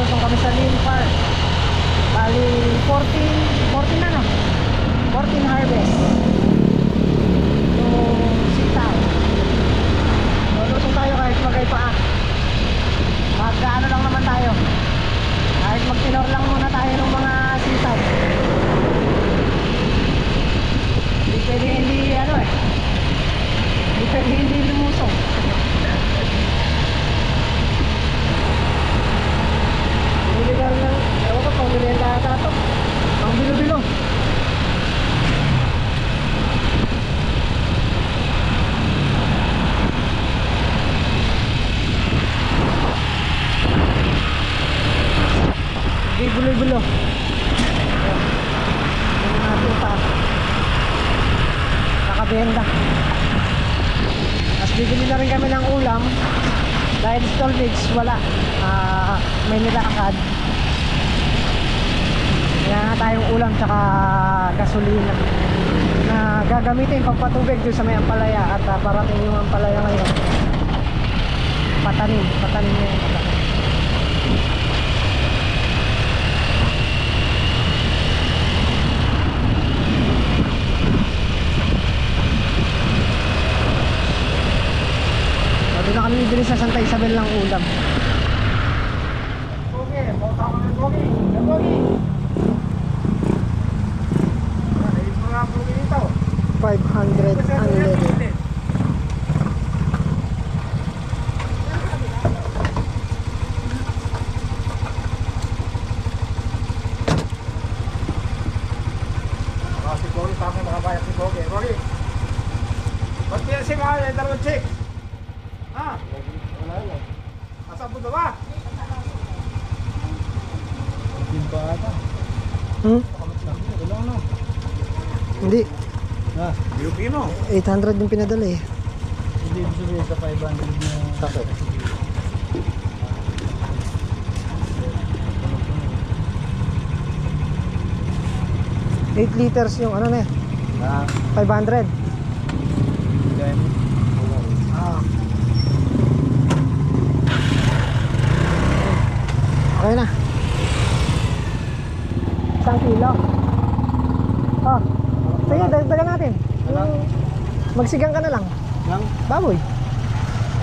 lulusong kami sa Lynn Park. Bali 14 na no? 14 harvest yung sitaw. Lulusong tayo kahit magaypaa. Magkaano lang naman tayo, kahit magtinor lang muna tayo ng mga sitaw. Hindi pwede hindi ano eh, hindi pwede hindi lumusong. Illegal lang, ewan ko, pang merienda ata ito, pang bilo-bilo. Hindi gulo-gulo. Hindi natin pa nakabenda. Tapos bibili na rin kami ng ulam dahil stallage wala, may nilakad. Kaya nga tayong ulam tsaka gasolina na gagamitin pagpatubig doon sa may ampalaya. At parating yung ampalaya ngayon, patanim niya yung patanim. Doon na kami bibili sa Santa Isabel ng ulam. Okay, bota ko ng Pogi. Pogi. 500 unleaded. Si Pogi, pa ako makabayad si Pogi. Pogi! Ba't kaya si Mahal ay dalawang check? Ha? Wala lang. Asa po ba? Hindi ba ata? Wala na. Hindi. Ha? Pilipino? 800 yung pinadala eh. Hindi ibig sabihin sa 500 na takot. 8 liters yung ano na eh. 500. Ah. Okay na. 1 kilo. Oh. Sige, dagdagan natin. Magsigang ka na lang. Lang? Baboy.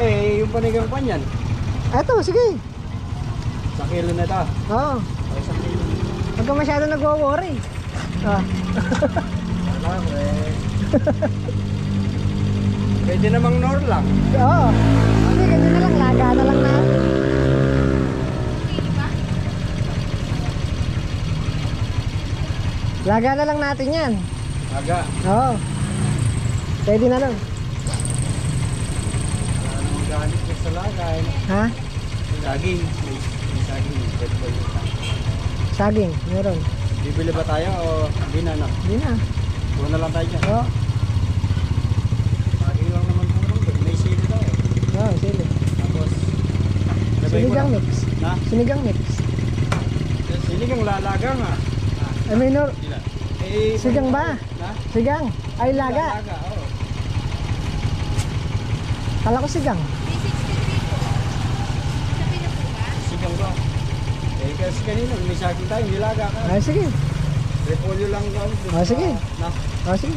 Eh, yung panigang pa niyan. Eto, sige. 1 kilo na ito. Oo. Ay, 1 kilo. Huwag ka masyado nagwo-worry. Ah. Wala, eh. Pwede namang nor lang. Oo. Sige, ganyan na lang. Laga na lang natin. Laga na lang natin yan. Aga. Oo. Pwede na lang. Wala namang galit sa lagay. Ha? Saging. May saging. Red boy. Saging, meron. Bibili ba tayo o hindi na? Hindi na. Buwan na lang tayo dyan. Oo. Saging lang naman purong doon. May sili daw eh. Oo, sili. Tapos, Sinigang mix. Na? Sinigang mix. Sinigang lalaga nga. Ay, minor. Eh, Sigang ba? Na? Sigang. Ay, laga. Lalaga, oo. Kala ko sigang. Sigang ba? Eh, kasi kanina may saging tayo, nilaga ka. Ay, sige. Repolyo lang daw. Ah, sige. Na? Ah, sige.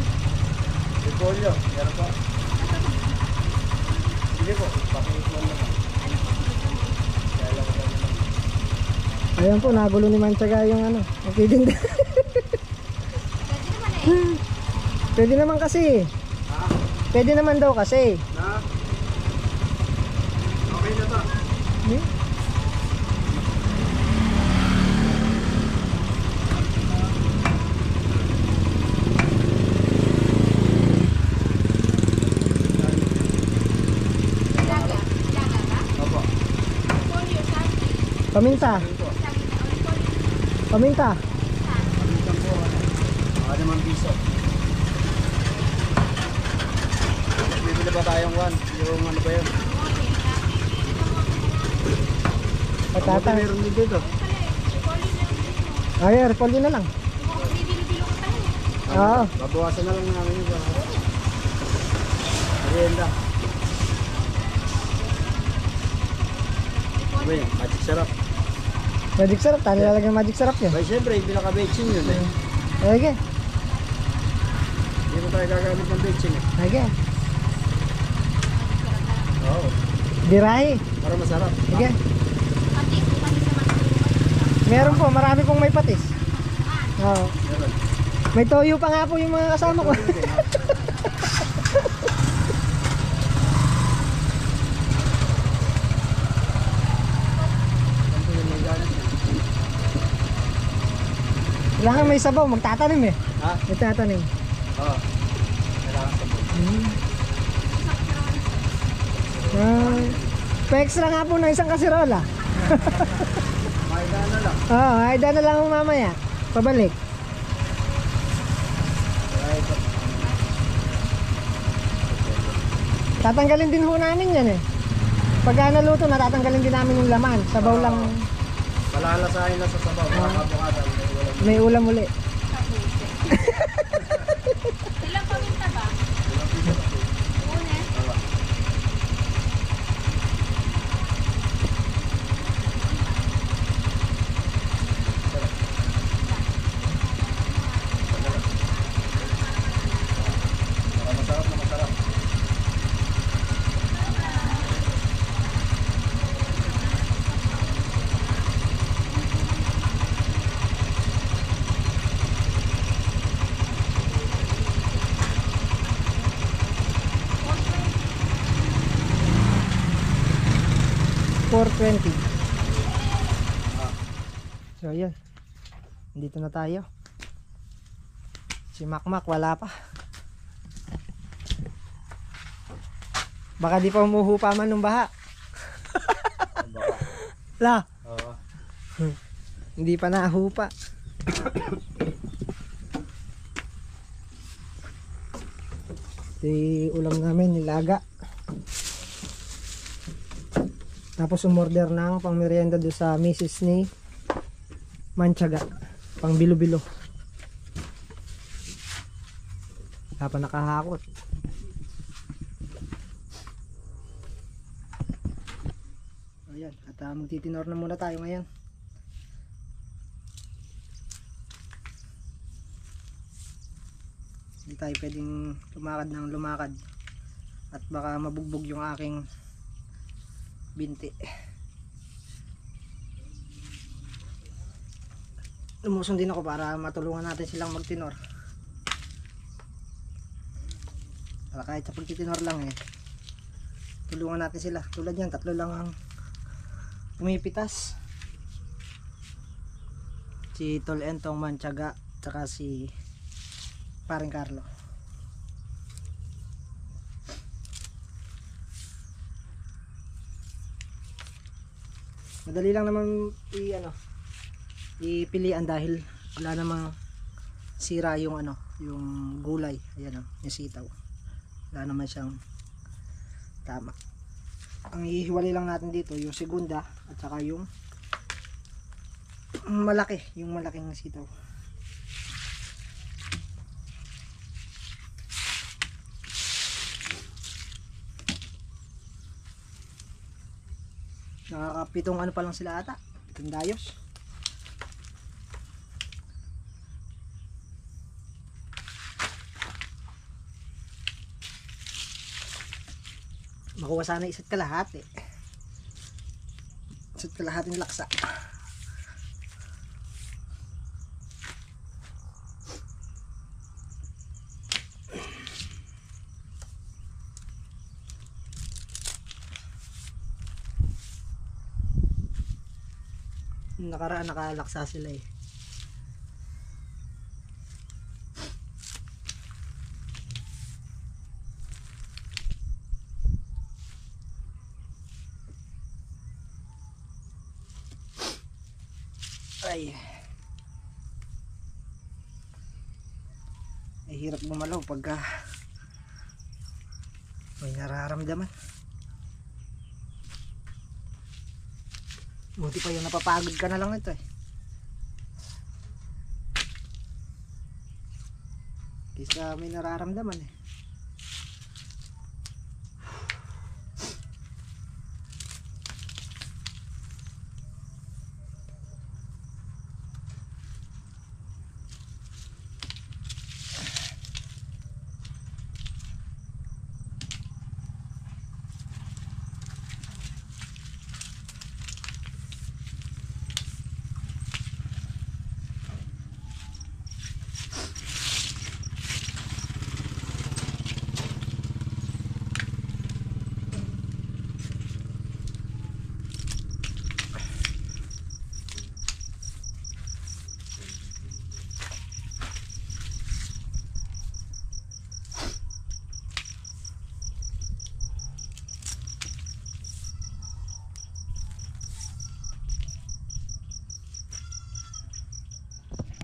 Repolyo. Meron pa. Sige po, pakikuan naman. Ayan po, nagulo ni Manchaga yung ano. Okay din. Pwede naman kasi. Ha? Pwede naman daw kasi. Na? Okay na to. Hmm? Opo. Paminta. Paminta. Pamitan po. Baka naman piso. Bibili ba tayong one? Yung ano ba yun? Patata. Meron din dito. Ay, repolyo na lang. Oo. Babawasan na lang namin yung merienda. Ano yun? Magic sarap. Magic syrup, tayo nilalagyan magic syrup yun. Bay, siyempre, hindi naka-betching yun eh. Okay. Hindi mo tayo gagamit ng betching eh. Okay. Oo. Dirahi. Para masarap. Okay. Meron po, marami pong may patis. Oo. Meron. May toyo pa nga po yung mga kasama ko. Kailangan may sabaw, magtatanim eh. Ha? Magtatanim. Oo. Kailangan sa buhay. Pa-extra nga po ng isang kasirola. Maida na lang. Oo, ayda na lang mamaya. Pabalik. Right. Tatanggalin din ho namin yan eh. Pagka naluto, natatanggalin din namin yung laman. Sabaw lang, Palalasahin na sa sabaw. Makakabukada. may ulam uli. Ilang paminta ba? Una. Masarap na masarap. $4.20. So ayan, dito na tayo. Si Makmak wala pa. Baka di pa umuhupa man ng baha. La, Oo. hindi pa nahupa. Ito yung ulam namin, nilaga. Tapos umorder ng pang merienda doon sa Mrs. ni Manchaga, pang bilo-bilo. Wala pa nakahakot. Ayan, at magtitinor na muna tayo ngayon. Hindi tayo pwedeng lumakad ng lumakad at baka mabugbog yung aking binti. Lumuson din ako para matulungan natin silang magtinor. Para kahit sa pagtitinor lang eh, tulungan natin sila. Tulad yan, 3 lang ang pumipitas. Si Tol Entong Manchaga, tsaka si Paring Carlo. Madali lang naman ipilian dahil wala namang sira yung yung gulay. Ayan yung sitaw. Wala naman siyang tama. Ang ihiwalay lang natin dito yung segunda at saka yung malaki, yung malaking sitaw. Nakakapitong pa lang sila ata. Pitong dayos. Makuha sana isa't kalahati. Isa't kalahating laksa. Nakaraan nakalaksa sila eh. Ay hirap gumalaw pagka may nararamdaman. Buti pa yung napapagod ka na lang ito eh. Kaysa may nararamdaman eh.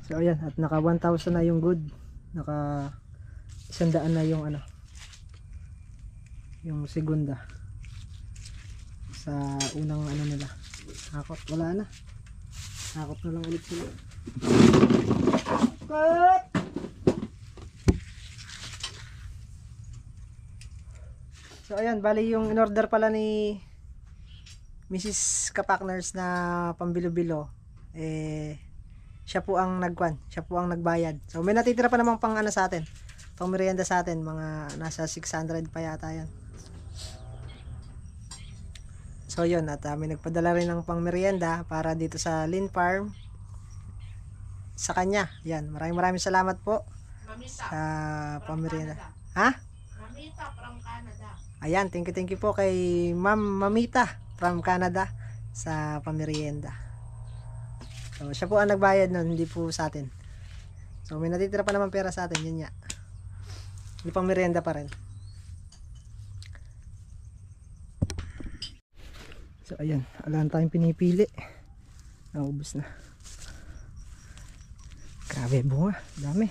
So ayan, at naka 1,000 na yung good. Naka 100 na yung ano, yung segunda. Sa unang ano nila. Hakot, wala na. Hakot na lang ulit sila. Cut! So ayan, bali yung in-order pala ni Mrs. Kapakners na pambilo-bilo, siya po ang siya po ang nagbayad. So may natitira pa namang pang ano sa atin, pang merienda sa atin, mga nasa 600 pa yata yan. So yun, at may nagpadala rin ng pang merienda para dito sa Lynn Farm sa kanya. Yan, maraming salamat po sa pang merienda. Ha? Mamita from Canada. Ayan, thank you po kay Ma'am Mamita from Canada sa pamerienda. So, siya po ang nagbayad nun, hindi po sa atin. So, may natitira pa naman pera sa atin, yun nga. Hindi pang merienda pa rin. So, ayan, wala na tayong pinipili. Naubos na. Grabe, bunga, dami.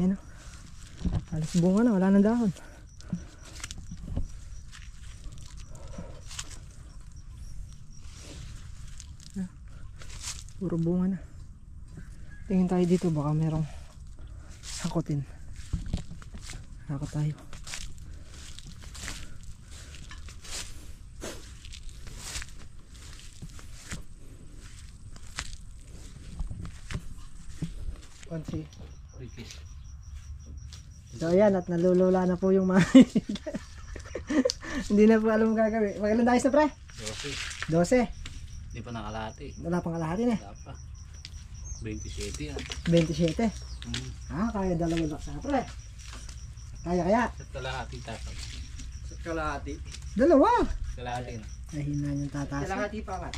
Yan o. Alas bunga na, wala nang dahon. Puro bunga na. Tingin tayo dito, baka merong hakotin. Hakot tayo. Konsi. So ayan, at nalulula na po yung mga hindi na po alam gagawin. Magkailan tayo na pre? 12. 12. Hindi pa nakalahati. Wala pang kalahati na. Wala pa. 27 yan. 27. Hmm. Kaya dalawang laksa pre. Kaya. Sa kalahati tatag. Sa kalahati. Dalawa. Kalahati na. Nahina yung tatas. Kalahati pa nga.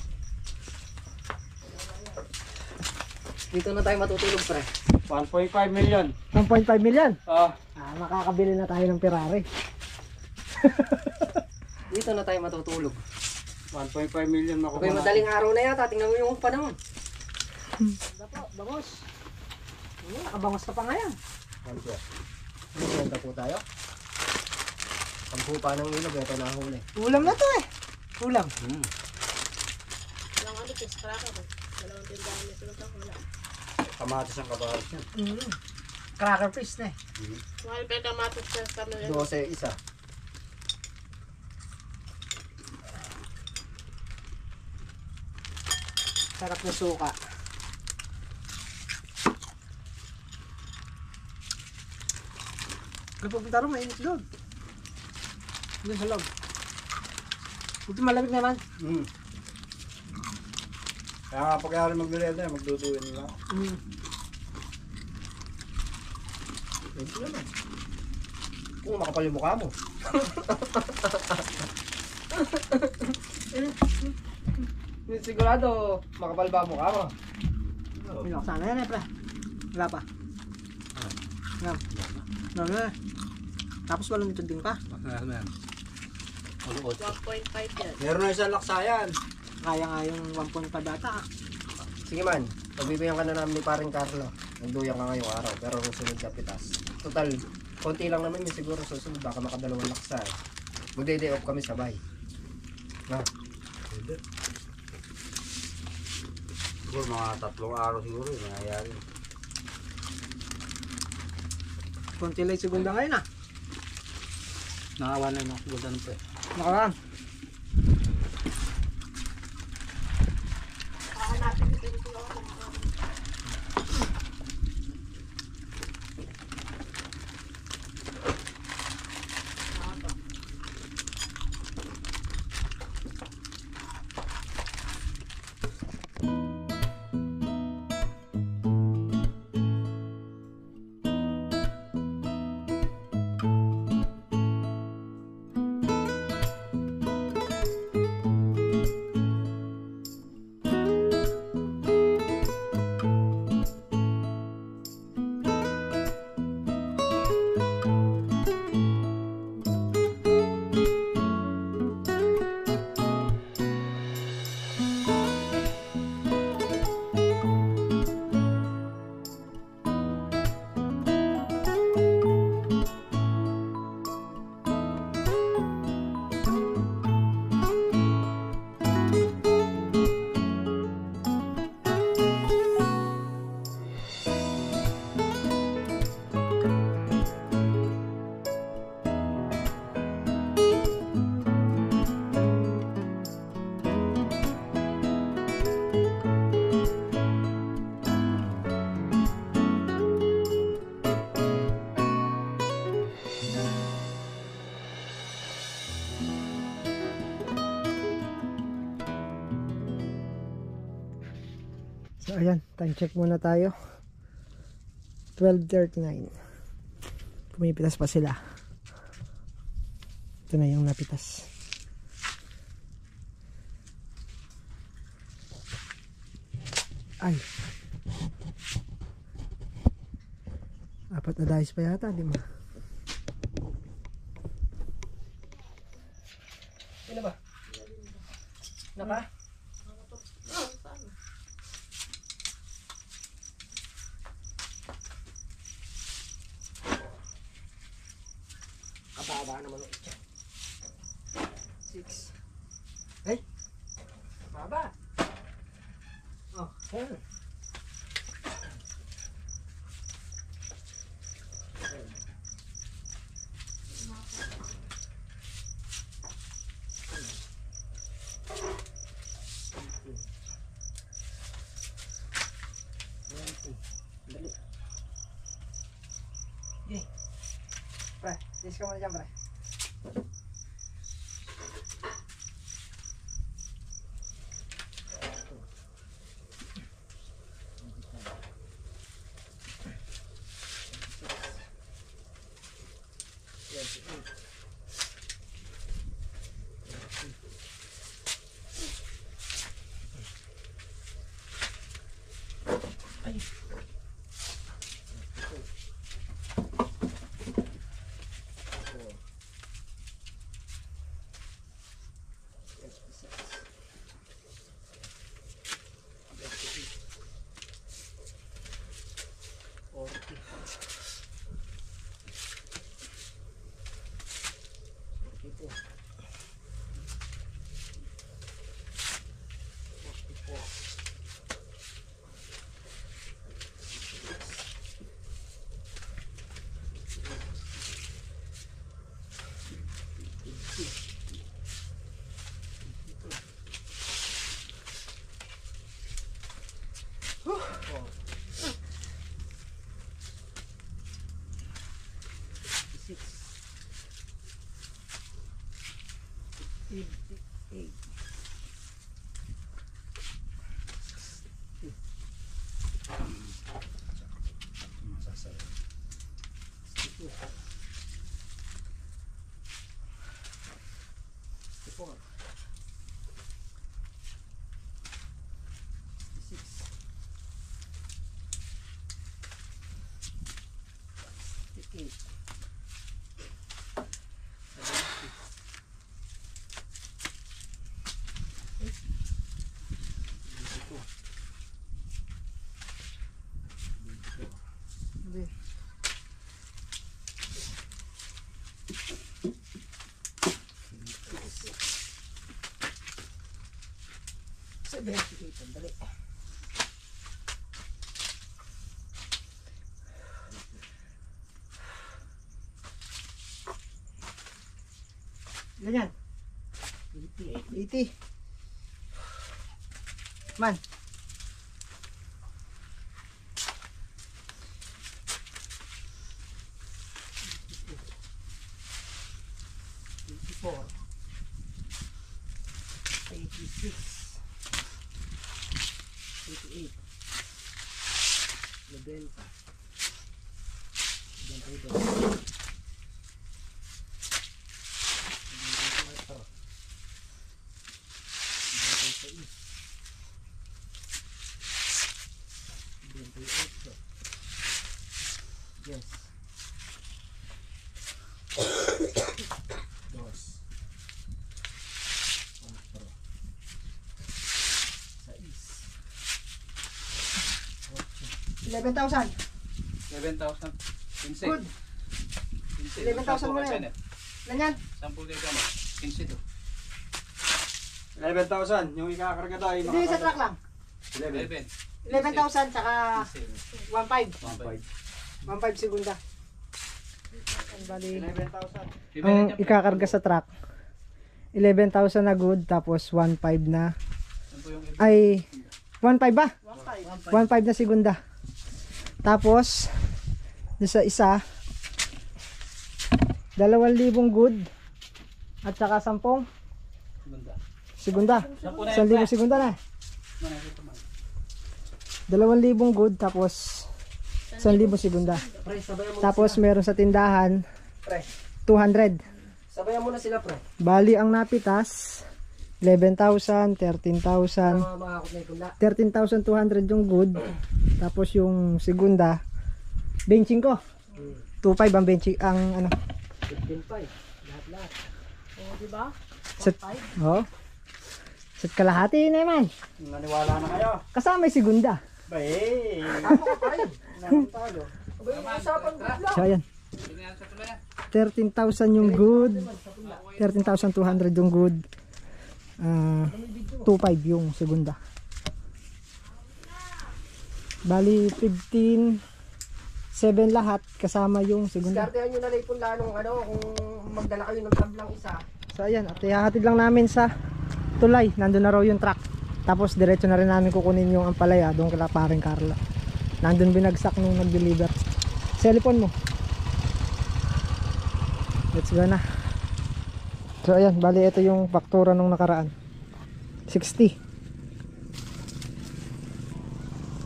Dito na tayo matutulog, pre. 1.5 million. 1.5 million. Ah, Makakabili na tayo ng Ferrari. Dito na tayo matutulog. 1.5 million makukuha. Okay, madaling araw na yata. Tingnan mo yung panahon. Dapo, bangos. Nakabangos ka pa nga yan. Maganda po tayo. Ang pupa ng ilog, ito na huli. Ulam na to eh. Ulam. Walang ano, kiss cracker. Dalawang tindahan na sila sa wala. Kamatis ang kabawas yan. Cracker fish na eh. Mahal pa yung kamatis sa kanila. 12 isa. Sarap na suka. Kapag pupunta rin, mainit doon. Doon sa loob. Buti malamig naman. Kaya nga pag ayaw magmerienda, magduduin nila. Ito naman. Kung makapal yung mukha mo. Sigurado, makapal ba ang mukha mo? Pinakasana yan eh, pre. Wala pa. Wala. Wala. Tapos walang nito din pa. Ano yan? Ulo 8. 1.5 yan. Meron na isang laksayan. Kaya nga yung 1.5 data. Sige man, pagbibigyan ka na namin ni paring Carlo. Nagduyang ka ngayong araw, pero susunod na pitas. Total, konti lang naman yun siguro susunod, baka makadalawang laksa eh. Magde-day off kami sabay. Na, Siguro mga 3 araw siguro yung nangyayari. Konti lang segunda ngayon ah. Nakawa na yung mga sugudan po eh. Nakaraan. Hahanapin ito yung tulong ako. So ayan, time check muna tayo. 12:39. Pumipitas pa sila. Ito na yung napitas. Ay. 4 na dahis pa yata, di ba? Ano ba? Naka? Kababa naman ulit siya. 6. Ay! Baba! Oh, 7. Dali. Okay. Pre, tis ka muna dyan, pre. Dali. Ganyan. 80. Man. Four. 86. 88. 90. 92. 28. Yes. 11,000. 11,000. 15. Good. 15. 11,000 mo na yan. Ganyan. 10 kayo kamo. 15 to. 11,000. Yung ikakarga tayo. Hindi sa truck lang. 11. 11,000 tsaka 1,500. 1.5. 1,500 segunda. Bali, 11,000. ang ikakarga sa truck 11,000 na good, tapos 1,500 na ay 1,500 ba? 1,500 na segunda. Tapos sa isa 2,000 good at saka 10 Ganda. segunda. 1,000 segunda na. 2,000 good, tapos 1,000 segunda. Pre, sabayan mo Tapos meron sa tindahan, pre. 200. Sabayan mo na sila, pre. Bali ang napitas, 11,000, 13,000. Makakot na ikula. 13,200 yung good. Tapos yung segunda, benching ko. 2,500 ang benching, ang ano. 15.5. Lahat-lahat. Oo, di ba? Set, oh. Set kalahati naman. Naniwala na kayo. Kasama yung segunda. Bay. Tama ka pa rin. Namin tayo. Abay, usapan ko lang. So ayan. 13,000 yung good. 13,200 yung good. 2,500 yung segunda. Bali 15,700 lahat kasama yung segunda. Diskartehan nyo na lang kung lalong ano, kung magdala kayo ng tablang isa. So ayan, at ihahatid lang namin sa tulay. Nandun na raw yung truck. Tapos diretso na rin namin kukunin yung ampalaya doon kila paring Carla. Nandun binagsak nung nag-deliver. Cellphone mo. Let's go na. So ayan, bali ito yung faktura nung nakaraan. 60.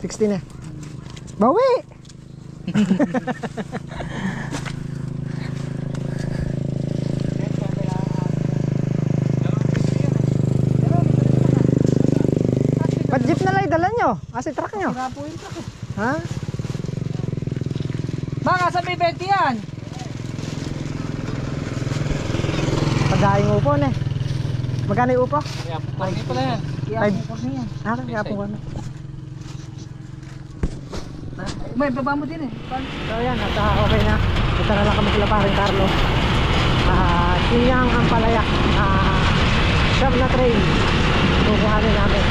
60 na. Bawi! Ba't jeep na lang dala nyo? Kasi truck nyo? Ha? Baka sa may 20 yan. Pagdaing upo na eh. Magkano yung upo? Kaya pagi pala yan. 5. Ah, kaya po ano. May baba mo din eh. So ayan, at okay na. Ito na lang kami sila paring Carlo. Sinyang ang palaya. Siyam na train. Kukuhanin namin.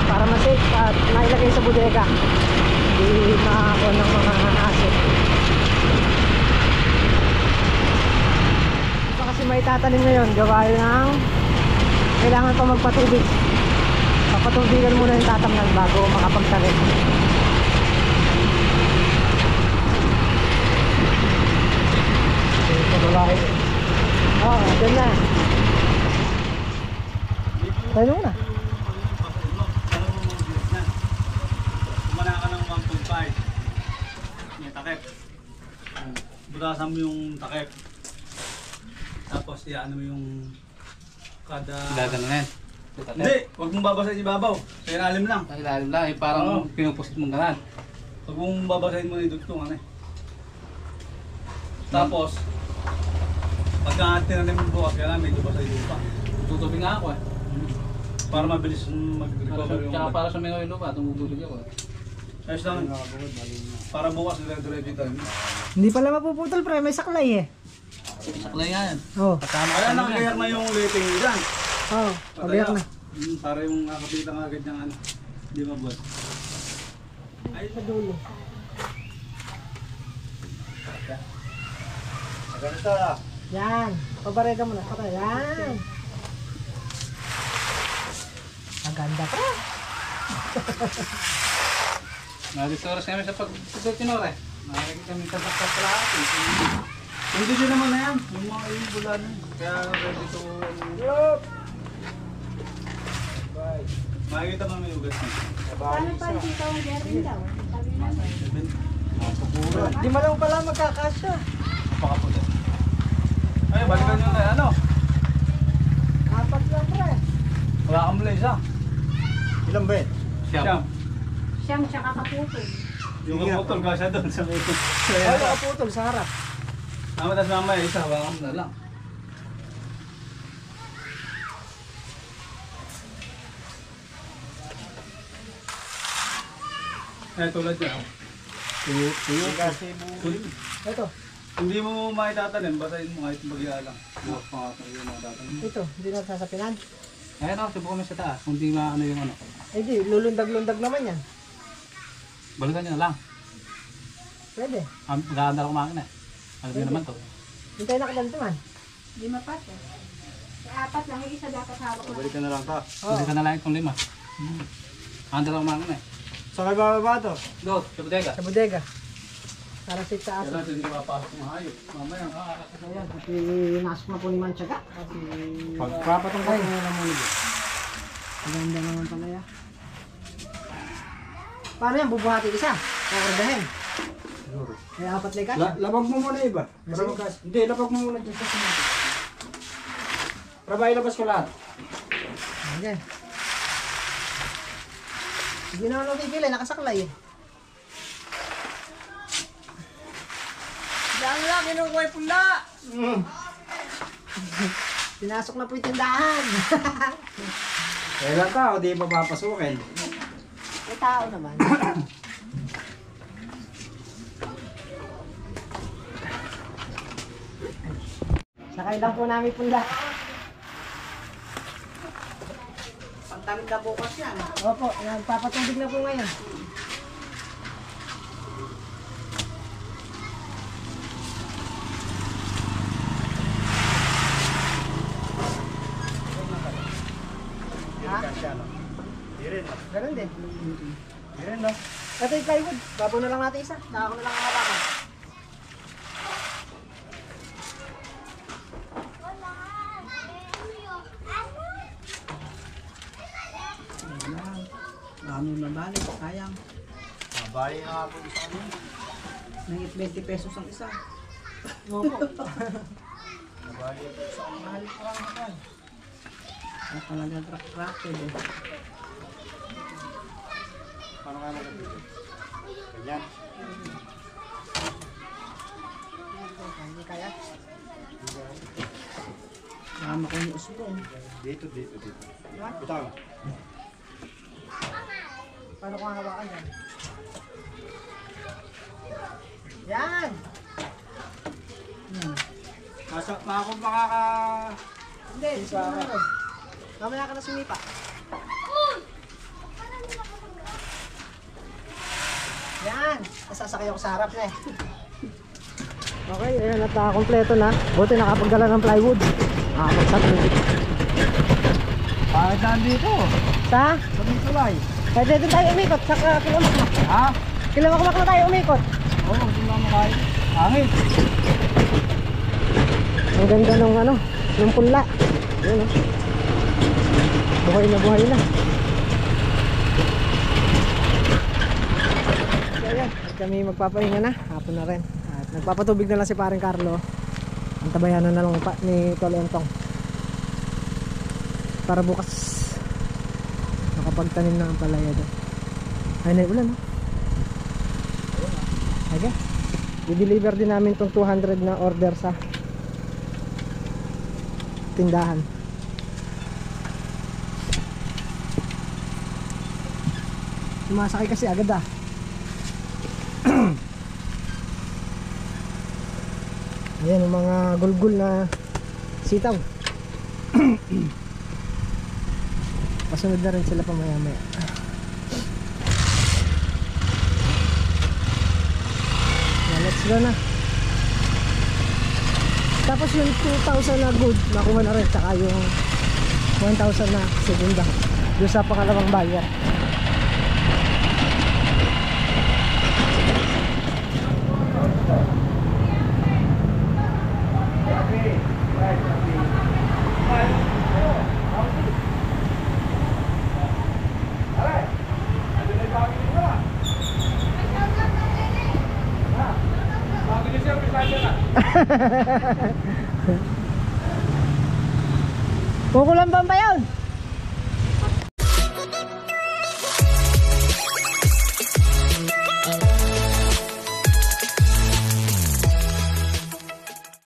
Para ma-safe at mailagay sa bodega. Hindi makakuha ng mga aso. Ito kasi may tatanim ngayon. Gawain ng kailangan pa magpatubig. Papatubigan muna yung tatamnan bago makapagtanim. Oo, dyan na. Tayo muna. Kumana ka ng 1.5. May takip. Butasan mo yung takip. Tapos iyaano mo yung kada... Gagano na yan. Hindi! Huwag mong babasahin ibabaw. Sa ilalim lang. Sa ilalim lang. Parang pinupusit mong ganan. Huwag mong babasahin mo na yung dugtong. Ano eh. Tapos, pagka tinanim mo bukas, kailangan medyo basa yung lupa. Tutubig nga ako eh. Para mabilis mag-recover yung... Tsaka para sa mga yung lupa, tumutubig ako eh. Ayos lang. Para bukas, dire-diretso tayo. Hindi pala mapuputol pre, may saklay eh. Saklay nga yan. Oo. Kaya nakagayak na yung lighting mo dyan. Oo, pabiyak na. Para yung nakapita nga agad ng ano. Hindi mabuhat. Ay, sa dulo. Ganito na. Yan. Pabarega mo na. Okay, yan. Ang ganda pa. Nadistoras kami sa pag-tutunor eh. Nakikita kami sa pagkakalahati. Hindi din naman na yan. Yung mga yung bula na. Kaya ready to... Makikita mo may ugat na. Paano pa dito ang Jerry daw? Sabi namin. Di mo lang pala magkakasya. Napakaputi. Ay, balikan nyo na ano. 4 lang pre. Wala kang mula isa. Ilang bet? Siyam. Siyang tsaka kaputol. Yung kaputol ka siya doon sa may... Ay, nakaputol sa harap. Tapos mamaya isa. Hawakan mo na lang. Eh, tulad niya. Tuyo. Ito. Hindi mo maitatanim, basahin mo kahit bagya lang. Mga Ito. Hindi na sasapinan. Ayan ako, subukan mo sa taas. Kung di maano yung ano. Eh di, lulundag-lundag naman yan. Balikan nyo na lang. Pwede. Maganda lang kumakin eh. Alam nyo naman to. Hintay na kaganto man. Di mapat eh. Apat lang, yung isa dapat hawak na. Balikan na lang ta. Balikan na lang itong 5. Maganda lang kumakin eh. Sa kay bababa to? Go, sa bodega. Sa bodega. Para safe sa aso. Kailangan hindi mapapasok ng hayop. Mamaya. Ayan, kasi nasok na po ni Manchaga. Kasi... Pagpapatong ka na lang muna. Ang ganda naman pala ya. Paano yan? Bubuhati isa? Kakardahin? Siguro. Kaya apat na ikas? Labag mo muna iba. Para Sige. magkas. Hindi, labag mo muna dyan sa simento. Para ba ilabas ko lahat? Ayan. Hindi naman ako pipili, nakasaklay eh. Diyan lang, kinukuha yung pula! Pinasok na po yung tindahan. Kailan tao, di ba papasukin? May tao naman. Sakay lang po namin punda. Pagtanim na bukas yan. Opo, nagpapatubig na po ngayon. Ha? Ganun din. Yan no? Ito yung plywood. Babaw na lang natin isa. Naka ko na lang ang hawakan. Dami mabalik, sayang. Mabali na nga po isa kami. Nangit 20 pesos ang isa. Opo. Mabali po isa kami. Mahal pa lang ako. Ang talaga tractor eh. Paano kaya magandito? Ganyan. Hindi kaya. Mama ko yung usbo. Dito. Bitaw. Paano ko hawakan yan? Yan! Baka kung makaka... Hindi, sumunod. Mamaya ka na sumipa. Yan! Nasasakay ako sa harap na eh. Okay, ayan at kompleto na. Buti nakapagdala ng plywood. Nakapagsabi. Bakit nandito? Sa? Sabi tulay. Pwede din tayo umikot. Saka kilamakmak. Ha? Kilamakmak na tayo umikot. Oo, hindi naman kayo. Hangit. Ang ganda ng ano, ng punla. Ayan oh. Buhay na buhay na. So ayan, at kami magpapahinga na. Hapon na rin. At nagpapatubig na lang si paring Carlo. Ang tabayanan na lang ni Tol Entong. Para bukas makapagtanim na ang palaya doon. Ay na ulan oh. Okay. I-deliver din namin tong 200 na order sa tindahan. Sumasakay kasi agad ah. Ayan yung mga gulgul na sitaw. Pasunod na rin sila pa maya maya. Let's go na. Tapos yung 2,000 na good nakuha na rin, tsaka yung 1,000 na segunda doon sa pangalawang buyer. Kukulamban pa yun.